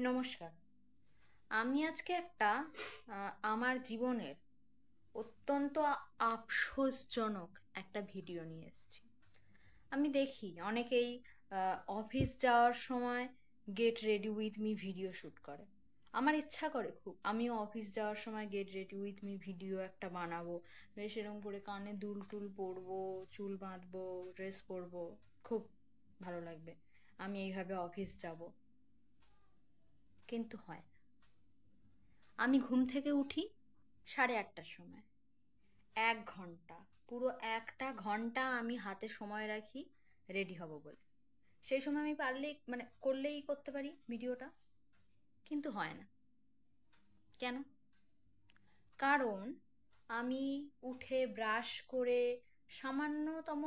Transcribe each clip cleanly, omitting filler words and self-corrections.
নমস্কার। আমি আজকে একটা আমার জীবনের অত্যন্ত আফসোসজনক একটা ভিডিও নিয়ে এসেছি। আমি দেখি অনেকেই অফিস যাওয়ার সময় get ready with me video shoot করে। আমার ইচ্ছা করে খুব আমিও অফিস যাওয়ার সময় get ready with me video একটা বানাবো, বেশ এরকম করে কানে দুল টুল পরবো, চুল বাঁধবো, ড্রেস পরবো, খুব ভালো লাগবে, আমি এইভাবে অফিস যাব। কিন্তু হয় না। আমি ঘুম থেকে উঠি 8:30টার সময়। 1 ঘন্টা, পুরো একটা ঘন্টা আমি হাতে সময় রাখি রেডি হব বলে। সেই সময় আমি পারলেই করলেই করতে পারি ভিডিওটা, কিন্তু হয় না। কেন? কারণ আমি উঠে ব্রাশ করে সামান্যতম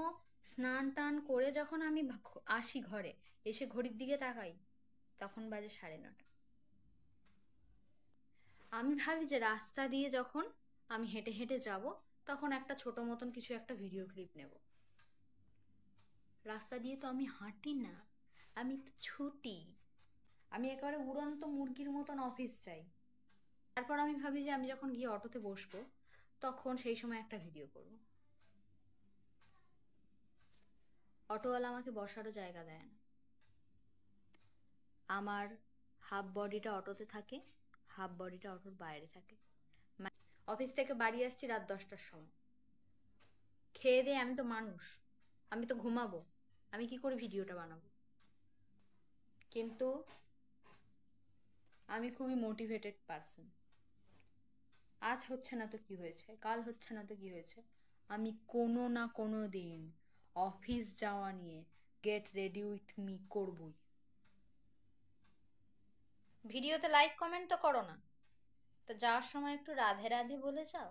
স্নান টান করে যখন আমি আসি ঘরে, এসে ঘড়ির দিকে তাকাই, তখন বাজে 9:30। আমি ভাবি যে রাস্তা দিয়ে যখন আমি হেঁটে হেঁটে যাব, তখন একটা ছোট মতন কিছু একটা ভিডিও ক্লিপ নেব। রাস্তা দিয়ে তো আমি হাঁটি না, আমি তো ছুটি। আমি একেবারে উড়ন্ত মুরগির মতন অফিস যাই। তারপর আমি ভাবি যে আমি যখন গিয়ে অটোতে বসবো, তখন সেই সময় একটা ভিডিও করব। অটোওয়ালা আমাকে বসারও জায়গা দেয় না। আমার হাফ বডিটা অটোতে থাকে, হাফ বডিটা অটোর বাইরে থাকে। অফিস থেকে বাড়ি আসছি রাত 10টার সময়। খেয়ে দিয়ে আমি তো মানুষ, আমি তো ঘুমাবো, আমি কি করে ভিডিওটা বানাবো? কিন্তু আমি খুবই মোটিভেটেড পারসন। আজ হচ্ছে না তো কি হয়েছে, কাল হচ্ছে না তো কি হয়েছে, আমি কোনো না কোনো দিন অফিস যাওয়া নিয়ে গেট রেডি উইথ মি করবই। ভিডিওতে লাইক কমেন্ট তো করো না, তো যাওয়ার সময় একটু রাধে রাধে বলে যাও।